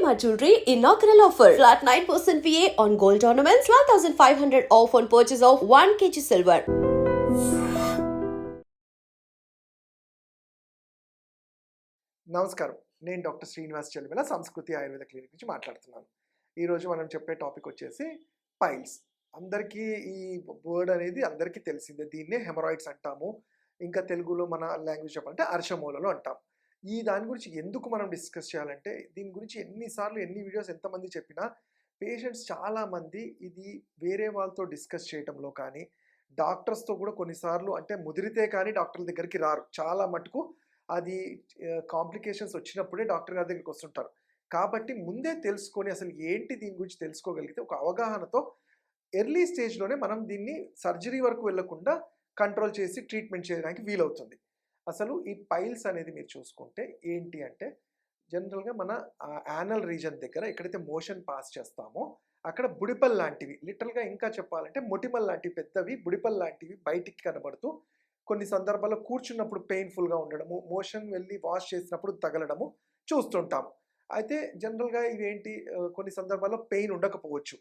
Shalimar Jewelry inaugural offer. Flat 9% VA on gold ornaments, 12,500 off on purchase of 1 kg silver. నమస్కారం. నేను doctor Srinivas చెల్లిమల సంస్కృతి Ayurveda clinic నుంచి మాట్లాడుతున్నాను. ఈరోజు మనం చెప్పే టాపిక్ వచ్చేసి పైల్స్. అందరికీ ఈ వర్డ్ అనేది అందరికీ తెలిసిందే. దీన్నే హెమరాయిడ్స్ అంటాము. ఇంకా తెలుగులో మన లాంగ్వేజ్ చెప్పాలంటే అర్షమూలలు అంటాం. ఈ దాని గురించి ఎందుకు మనం డిస్కస్ చేయాలంటే, దీని గురించి ఎన్నిసార్లు ఎన్ని వీడియోస్ ఎంతమంది చెప్పినా పేషెంట్స్ చాలామంది ఇది వేరే వాళ్ళతో డిస్కస్ చేయటంలో కానీ, డాక్టర్స్‌తో కూడా కొన్నిసార్లు అంటే ముదిరితే కానీ డాక్టర్ల దగ్గరికి రారు. చాలా మటుకు అది కాంప్లికేషన్స్ వచ్చినప్పుడే డాక్టర్ గారి దగ్గరికి వస్తుంటారు. కాబట్టి ముందే తెలుసుకొని అసలు ఏంటి దీని గురించి తెలుసుకోగలిగితే ఒక అవగాహనతో ఎర్లీ స్టేజ్‌లోనే మనం దీన్ని సర్జరీ వరకు వెళ్ళకుండా కంట్రోల్ చేసి ట్రీట్మెంట్ చేయడానికి వీలవుతుంది. అసలు ఈ పైల్స్ అనేది మీరు చూసుకుంటే ఏంటి అంటే జనరల్‌గా మన యానల్ రీజియన్ దగ్గర ఎక్కడైతే మోషన్ పాస్ చేస్తామో అక్కడ బుడిపెల్ లాంటివి లిటరల్‌గా ఇంకా చెప్పాలంటే మొటిమల్ లాంటివి పెద్దవి బుడిపెల్ లాంటివి బయటికి కనబడుతూ కొన్ని సందర్భాల్లో కూర్చున్నప్పుడు పెయిన్‌ఫుల్‌గా ఉండడము, మోషన్ వెళ్ళి వాష్ చేసినప్పుడు తగలడము చూస్తుంటాం. అయితే జనరల్‌గా ఇవేంటి కొన్ని సందర్భాల్లో పెయిన్ ఉండకపోవచ్చు.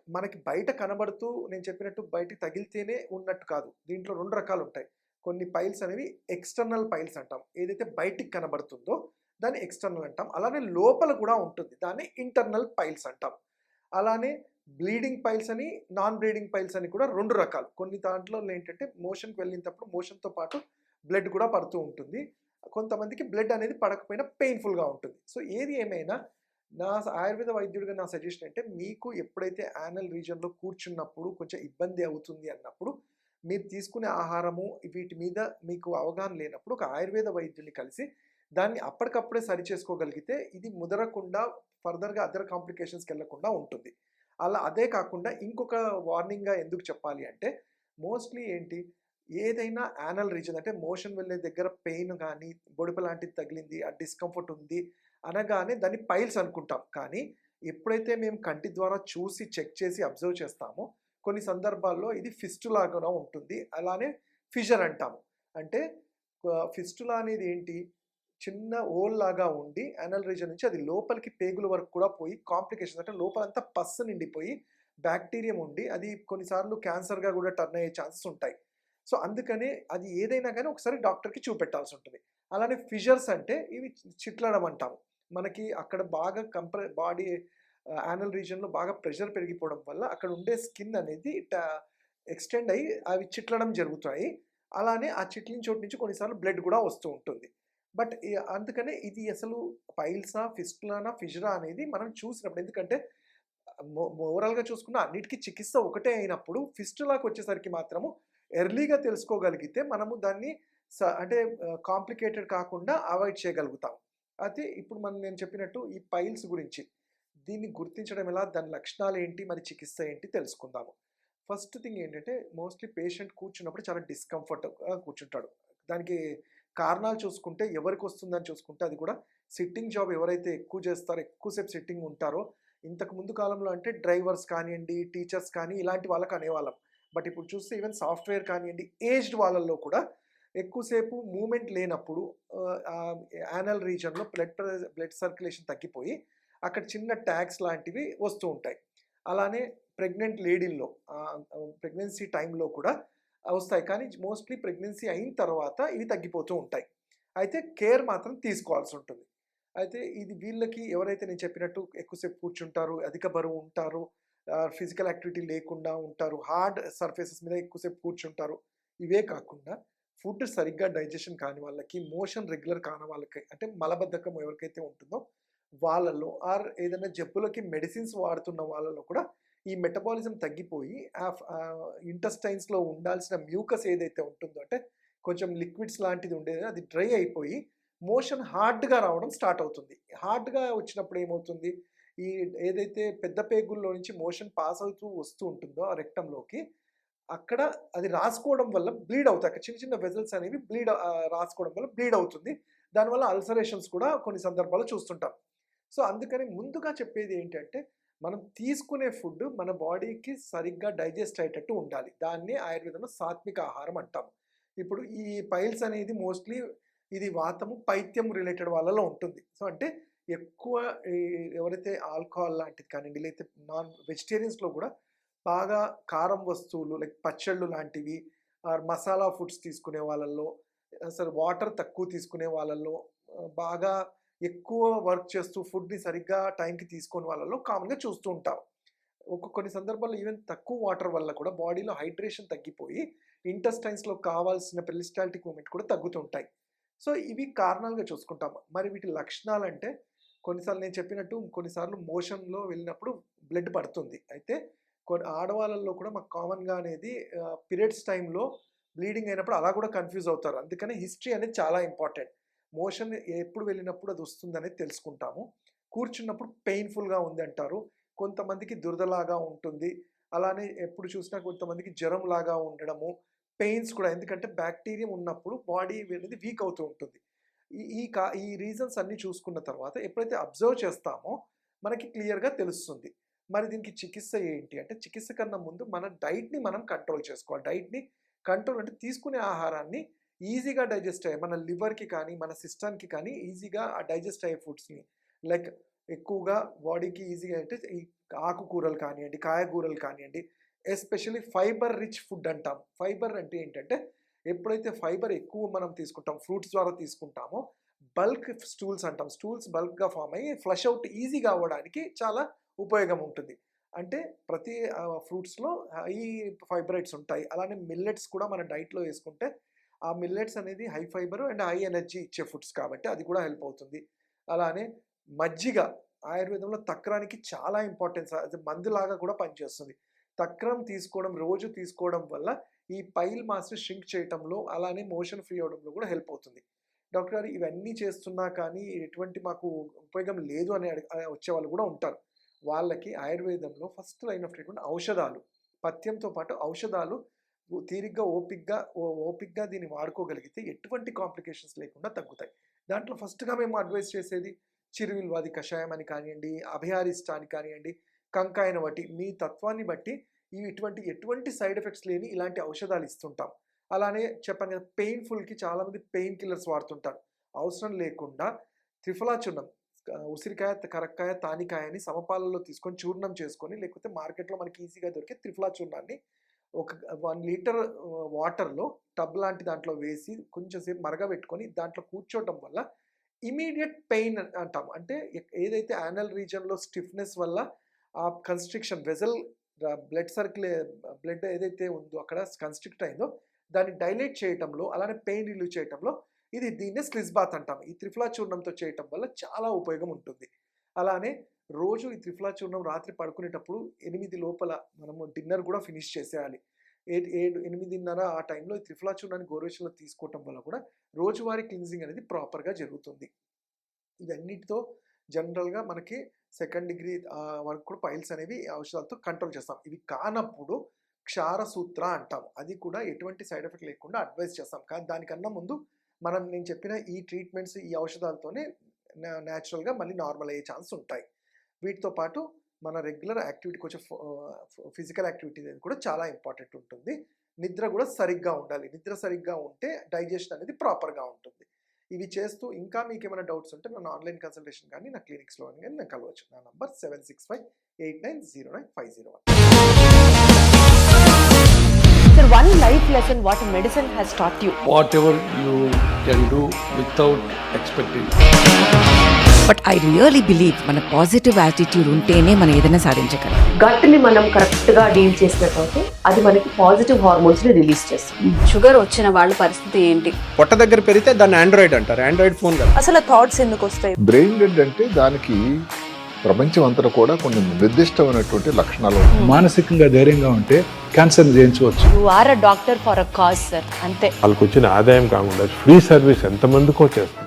మనకి బయట కనబడుతూ నేను చెప్పినట్టు బయటికి తగిలితేనే ఉన్నట్టు కాదు. దీంట్లో 2 రకాలుంటాయి. కొన్ని పైల్స్ అనేవి ఎక్స్‌టర్నల్ పైల్స్ అంటాం. ఏదైతే బయటికి కనబడుతుందో దాన్ని ఎక్స్‌టర్నల్ అంటాం. అలానే లోపల కూడా ఉంటుంది. దాన్ని ఇంటర్నల్ పైల్స్ అంటాం. అలానే బ్లీడింగ్ పైల్స్ అని, నాన్ బ్లీడింగ్ పైల్స్ అని కూడా 2 రకాలు. కొన్ని దాంట్లో ఏంటంటే మోషన్‌కి వెళ్ళినప్పుడు మోషన్‌తో పాటు బ్లడ్ కూడా పడుతూ ఉంటుంది. కొంతమందికి బ్లడ్ అనేది పడకపోయినా పెయిన్‌ఫుల్‌గా ఉంటుంది. సో ఏది ఏమైనా ఆయుర్వేద వైద్యుడిగా నా సజెషన్ అంటే మీకు ఎప్పుడైతే యానల్ రీజియన్‌లో కూర్చున్నప్పుడు కొంచెం ఇబ్బంది అవుతుంది అన్నప్పుడు మీరు తీసుకునే ఆహారము వీటి మీద మీకు అవగాహన లేనప్పుడు ఒక ఆయుర్వేద వైద్యుడిని కలిసి దాన్ని అప్పటికప్పుడే సరిచేసుకోగలిగితే ఇది ముదరకుండా ఫర్దర్‌గా అదర్ కాంప్లికేషన్స్‌కి వెళ్ళకుండా ఉంటుంది. అదే కాకుండా ఇంకొక వార్నింగ్‌గా ఎందుకు చెప్పాలి అంటే మోస్ట్‌లీ ఏంటి ఏదైనా యానల్ రీజియన్ అంటే మోషన్ వెళ్ళే దగ్గర పెయిన్ గానీ, బొడిపె లాంటిది తగిలింది, ఆ డిస్కంఫర్ట్ ఉంది అనగానే దాన్ని పైల్స్ అనుకుంటాం. కానీ ఎప్పుడైతే మేము కంటి ద్వారా చూసి చెక్ చేసి అబ్జర్వ్ చేస్తామో కొన్ని సందర్భాల్లో ఇది ఫిస్టులా కూడా ఉంటుంది. అలానే ఫిషర్ అంటాము. అంటే ఫిస్టులా అనేది ఏంటి చిన్న హోల్ లాగా ఉండి యానల్ రీజియన్ నుంచి అది లోపలికి పేగుల వరకు కూడా పోయి కాంప్లికేషన్స్ అంటే లోపలంతా పస్సు నిండిపోయి బ్యాక్టీరియం ఉండి అది కొన్నిసార్లు క్యాన్సర్‌గా కూడా టర్న్ అయ్యే ఛాన్సెస్ ఉంటాయి. సో, అందుకనే అది ఏదైనా గానీ ఒకసారి డాక్టర్‌కి చూపెట్టాల్సి ఉంటుంది. అలానే ఫిషర్స్ అంటే ఇవి చిట్లడం అంటాము. మనకి అక్కడ బాగా బాడీ యానల్ రీజియన్‌లో బాగా ప్రెషర్ పెరిగిపోవడం వల్ల అక్కడ ఉండే స్కిన్ అనేది ఎక్స్‌టెండ్ అయ్యి అవి చిట్లడం జరుగుతాయి. అలానే ఆ చిట్లిన చోటు నుంచి కొన్నిసార్లు బ్లడ్ కూడా వస్తూ ఉంటుంది. బట్ అందుకనే ఇది అసలు పైల్సా, ఫిస్టులానా, ఫిషరా అనేది మనం చూసినప్పుడు ఎందుకంటే ఓవరాల్‌గా చూసుకున్న అన్నిటికి చికిత్స ఒకటే అయినప్పుడు ఫిస్టులాకొచ్చేసరికి మాత్రము ఎర్లీగా తెలుసుకోగలిగితే మనము దాన్ని అంటే కాంప్లికేటెడ్ కాకుండా అవాయిడ్ చేయగలుగుతాం. అయితే ఇప్పుడు నేను చెప్పినట్టు ఈ పైల్స్ గురించి దీన్ని గుర్తించడం ఎలా? దాని లక్షణాలేంటి? మరి చికిత్స ఏంటి? తెలుసుకుందాము. ఫస్ట్ థింగ్ ఏంటంటే మోస్ట్‌లీ పేషెంట్ కూర్చున్నప్పుడు చాలా డిస్కంఫర్ట్‌గా కూర్చుంటాడు. దానికి కారణాలు చూసుకుంటే ఎవరికొస్తుందని చూసుకుంటే అది కూడా సిట్టింగ్ జాబ్ ఎవరైతే ఎక్కువ చేస్తారో, ఎక్కువ సేపు సిట్టింగ్ ఉంటారో ఇంతకు ముందు కాలంలో అంటే డ్రైవర్స్ కానియండి, టీచర్స్ కానీ ఇలాంటి వాళ్ళకి అనేవాళ్ళం. బట్ ఇప్పుడు చూస్తే ఈవెన్ సాఫ్ట్‌వేర్ కానియండి, ఏజ్డ్ వాళ్ళలో కూడా ఎక్కువ సేపు మూవ్‌మెంట్ లేనప్పుడు యానల్ రీజియన్‌లో బ్లడ్ సర్క్యులేషన్ తగ్గిపోయి అక్కడ చిన్న ట్యాగ్స్ లాంటివి వస్తూ ఉంటాయి. అలానే ప్రెగ్నెంట్ లేడీల్లో ప్రెగ్నెన్సీ టైంలో కూడా వస్తాయి. కానీ మోస్ట్‌లీ ప్రెగ్నెన్సీ అయిన తర్వాత ఇవి తగ్గిపోతూ ఉంటాయి. అయితే కేర్ మాత్రం తీసుకోవాల్సుంటుంది. అయితే ఇది వీళ్ళకి ఎవరైతే నేను చెప్పినట్టు ఎక్కువసేపు కూర్చుంటారు, అధిక బరువు ఉంటారు, ఫిజికల్ యాక్టివిటీ లేకుండా ఉంటారు, హార్డ్ సర్ఫేసెస్ మీద ఎక్కువసేపు కూర్చుంటారు. ఇవే కాకుండా ఫుడ్ సరిగ్గా డైజెషన్ కాని వాళ్ళకి, మోషన్ రెగ్యులర్ కాని వాళ్ళకి అంటే మలబద్ధకం ఎవరికైతే ఉంటుందో వాళ్ళలో ఏదైనా జబ్బులకి మెడిసిన్స్ వాడుతున్న వాళ్ళలో కూడా ఈ మెటబాలిజం తగ్గిపోయి ఇంటెస్టైన్స్‌లో ఉండాల్సిన మ్యూకస్ ఏదైతే ఉంటుందో అంటే కొంచెం లిక్విడ్స్ లాంటిది ఉండేది అది డ్రై అయిపోయి మోషన్ హార్డ్‌గా రావడం స్టార్ట్ అవుతుంది. హార్డ్‌గా వచ్చినప్పుడు ఏమవుతుంది? ఈ ఏదైతే పెద్ద పేగుల్లో నుంచి మోషన్ పాస్ అవుతూ వస్తూ ఉంటుందో ఆ రెక్టమ్‌లోకి అక్కడ అది రాసుకోవడం వల్ల బ్లీడ్ అవుతాయి. అక్కడ చిన్న చిన్న వెసల్స్ అనేవి రాసుకోవడం వల్ల బ్లీడ్ అవుతుంది. దానివల్ల అల్సరేషన్స్ కూడా కొన్ని సందర్భాల్లో చూస్తుంటాం. సో, అందుకని ముందుగా చెప్పేది ఏంటంటే, మనం తీసుకునే ఫుడ్ మన బాడీకి సరిగ్గా డైజెస్ట్ అయ్యేటట్టు ఉండాలి. దాన్నే ఆయుర్వేదంలో సాత్విక ఆహారం అంటాం. ఇప్పుడు ఈ పైల్స్ అనేది మోస్ట్‌లీ ఇది వాతము, పైత్యం రిలేటెడ్ వాళ్ళలో ఉంటుంది. సో, అంటే ఎక్కువ ఎవరైతే ఆల్కహాల్ లాంటిది కానివ్వండి, లేకపోతే నాన్ వెజిటేరియన్స్లో కూడా బాగా కారం వస్తువులు లైక్ పచ్చళ్ళు లాంటివి, మసాలా ఫుడ్స్ తీసుకునే వాళ్ళల్లో, అసలు వాటర్ తక్కువ తీసుకునే వాళ్ళల్లో, బాగా ఎక్కువ వర్క్ చేస్తూ ఫుడ్ని సరిగ్గా టైంకి తీసుకునే వాళ్ళలో కామన్గా చూస్తూ ఉంటాం. కొన్ని సందర్భాల్లో ఈవెన్ తక్కువ వాటర్ వల్ల కూడా బాడీలో హైడ్రేషన్ తగ్గిపోయి ఇంటెస్టైన్స్లో కావాల్సిన పెరిస్టాల్టిక్ మూమెంట్ కూడా తగ్గుతుంటాయి. సో ఇవి కారణాలుగా చూసుకుంటాం. మరి వీటి లక్షణాలు అంటే కొన్నిసార్లు నేను చెప్పినట్టు కొన్నిసార్లు మోషన్లో వెళ్ళినప్పుడు బ్లడ్ పడుతుంది. అయితే కొన్ని ఆడవాళ్ళల్లో కూడా మాకు కామన్గా అనేది పీరియడ్స్ టైంలో బ్లీడింగ్ అయినప్పుడు అలా కూడా కన్ఫ్యూజ్ అవుతారు. అందుకని హిస్టరీ అనేది చాలా ఇంపార్టెంట్. మోషన్ ఎప్పుడు వెళ్ళినప్పుడు అది వస్తుంది అనేది తెలుసుకుంటాము. కూర్చున్నప్పుడు పెయిన్ఫుల్గా ఉంది అంటారు. కొంతమందికి దురదలాగా ఉంటుంది. అలానే ఎప్పుడు చూసినా కొంతమందికి జ్వరంలాగా ఉండడము, పెయిన్స్ కూడా, ఎందుకంటే బ్యాక్టీరియా ఉన్నప్పుడు బాడీ అనేది వీక్ అవుతూ ఉంటుంది. ఈ రీజన్స్ అన్నీ చూసుకున్న తర్వాత ఎప్పుడైతే అబ్జర్వ్ చేస్తామో మనకి క్లియర్గా తెలుస్తుంది. మరి దీనికి చికిత్స ఏంటి అంటే, చికిత్స కన్నా ముందు మన డైట్ని మనం కంట్రోల్ చేసుకోవాలి. డైట్ని కంట్రోల్ అంటే తీసుకునే ఆహారాన్ని ఈజీగా డైజెస్ట్ అయ్యే, మన లివర్కి కానీ మన సిస్టమ్కి కానీ ఈజీగా డైజెస్ట్ అయ్యే ఫుడ్స్ని, లైక్ ఎక్కువగా బాడీకి ఈజీగా అంటే ఈ ఆకుకూరలు కానివ్వండి, కాయగూరలు కానివ్వండి, ఎస్పెషల్లీ ఫైబర్ రిచ్ ఫుడ్ అంటాం. ఫైబర్ అంటే ఏంటంటే ఎప్పుడైతే ఫైబర్ ఎక్కువ మనం తీసుకుంటాం, ఫ్రూట్స్ ద్వారా తీసుకుంటామో బల్క్ స్టూల్స్ అంటాం. స్టూల్స్ బల్క్గా ఫామ్ అయ్యి ఫ్లష్ అవుట్ ఈజీగా అవ్వడానికి చాలా ఉపయోగం ఉంటుంది. అంటే ప్రతి ఫ్రూట్స్లో హై ఫైబరేట్స్ ఉంటాయి. అలానే మిల్లెట్స్ కూడా మన డైట్లో వేసుకుంటే ఆ మిల్లెట్స్ అనేది high fibre and high energy ఇచ్చే ఫుడ్స్ కాబట్టి అది కూడా హెల్ప్ అవుతుంది. అలానే మజ్జిగ ఆయుర్వేదంలో తక్రానికి చాలా ఇంపార్టెన్స్, అది మందులాగా కూడా పనిచేస్తుంది. తక్రం తీసుకోవడం, రోజు తీసుకోవడం వల్ల ఈ పైల్ మాస్ని షింక్ చేయటంలో, అలానే మోషన్ ఫ్రీ అవడంలో కూడా హెల్ప్ అవుతుంది. డాక్టర్ గారు ఇవన్నీ చేస్తున్నా కానీ ఎటువంటి మాకు ఉపయోగం లేదు అని వచ్చే వాళ్ళు కూడా ఉంటారు. వాళ్ళకి ఆయుర్వేదంలో ఫస్ట్ లైన్ ఆఫ్ ట్రీట్మెంట్ ఔషధాలు, పథ్యంతో పాటు ఔషధాలు తీరిగ్గా ఓపిక్గా దీన్ని వాడుకోగలిగితే ఎటువంటి కాంప్లికేషన్స్ లేకుండా తగ్గుతాయి. దాంట్లో ఫస్ట్గా మేము అడ్వైస్ చేసేది చిరువిల్వాది కషాయం అని కానివ్వండి, అభయారిష్ట అని కానివ్వండి, కంకాయన బట్టి మీ తత్వాన్ని బట్టి ఎటువంటి సైడ్ ఎఫెక్ట్స్ లేని ఇలాంటి ఔషధాలు ఇస్తుంటాం. అలానే చెప్పాను కదా, పెయిన్ఫుల్కి చాలామంది పెయిన్ కిల్లర్స్ వాడుతుంటారు. అవసరం లేకుండా త్రిఫలా చూర్ణం, ఉసిరికాయ, కరక్కాయ, తానికాయని సమపాలలో తీసుకొని చూర్ణం చేసుకొని, లేకపోతే మార్కెట్లో మనకి ఈజీగా దొరికే త్రిఫలా చూర్ణాన్ని ఒక 1 లీటర్ వాటర్లో టబ్ లాంటి దాంట్లో వేసి కొంచెం సేపు మరగబెట్టుకొని దాంట్లో కూర్చోవటం వల్ల ఇమీడియట్ పెయిన్ అంటాం. అంటే ఏదైతే యానల్ రీజన్లో స్టిఫ్నెస్ వల్ల ఆ కన్స్ట్రిక్షన్ వెజల్ బ్లడ్ ఏదైతే ఉందో అక్కడ కన్స్ట్రిక్ట్ అయిందో దాన్ని డైలేట్ చేయటంలో, అలానే పెయిన్ రిలీవ్ చేయటంలో దీన్నే స్లిజ్ బాత్ అంటాం. ఈ త్రిఫలా చూర్ణంతో చేయటం వల్ల చాలా ఉపయోగం ఉంటుంది. అలానే రోజు ఈ త్రిఫలా చూర్ణం రాత్రి పడుకునేటప్పుడు 8 లోపల మనము డిన్నర్ కూడా ఫినిష్ చేసేయాలి. 8:30 ఆ టైంలో ఈ త్రిఫలా చూర్ణాన్ని గోరువెచ్చలో తీసుకోవటం వల్ల కూడా రోజువారీ క్లిన్జింగ్ అనేది ప్రాపర్గా జరుగుతుంది. ఇవన్నిటితో జనరల్గా మనకి 2nd డిగ్రీ వరకు కూడా పైల్స్ అనేవి ఔషధాలతో కంట్రోల్ చేస్తాం. ఇవి కానప్పుడు క్షారసూత్ర అంటాం. అది కూడా ఎటువంటి సైడ్ ఎఫెక్ట్ లేకుండా అడ్వైస్ చేస్తాం. కానీ దానికన్నా ముందు నేను చెప్పిన ఈ ట్రీట్మెంట్స్, ఈ ఔషధాలతోనే న్యాచురల్గా మళ్ళీ నార్మల్ అయ్యే ఛాన్స్ ఉంటాయి. వీటితో పాటు మన రెగ్యులర్ యాక్టివిటీకి వచ్చే ఫిజికల్ యాక్టివిటీ అనేది కూడా చాలా ఇంపార్టెంట్ ఉంటుంది. నిద్ర కూడా సరిగ్గా ఉండాలి. నిద్ర సరిగ్గా ఉంటే డైజెషన్ అనేది ప్రాపర్గా ఉంటుంది. ఇవి చేస్తూ ఇంకా మీకు ఏమైనా డౌట్స్ ఉంటే నన్ను ఆన్లైన్ కన్సల్టేషన్ కానీ నా క్లినిక్స్లో కానీ నేను కలవచ్చు. నా number 7658909501. Sir, one life lesson what medicine has taught you. Whatever you can do without expecting. But I really believe మన పాజిటివ్ యాటిట్యూడ్ ఉంటేనే మనం ఏదైనా సాధించగలం. గట్ని మనం కరెక్ట్గా డీల్ చేసినట్లయితే అది మనకి పాజిటివ్ హార్మోన్స్ని రిలీజ్ చేస్తుంది. షుగర్ వచ్చిన వాళ్ళ పరిస్థితి ఏంటి? పొట్ట దగ్గర పెరిగితే దాన్ని ఆండ్రాయిడ్ అంటారు. ఆండ్రాయిడ్ ఫోన్ కదా. అసలు థాట్స్ ఎందుకు వస్తాయి? బ్రెయిన్ డెడ్ అంటే దానికి ప్రపంచం అంతా కూడా కొన్ని నిర్దిష్టమైనటువంటి లక్షణాలు ఉన్నాయి. మానసికంగా ధైర్యంగా ఉంటే క్యాన్సర్ జయించవచ్చు. You are a doctor for a cause sir, అంతే. వాళ్ళకి వచ్చిన ఆదాయం కాకుండా ఫ్రీ సర్వీస్ ఎంతమందికో చేస్తుంది.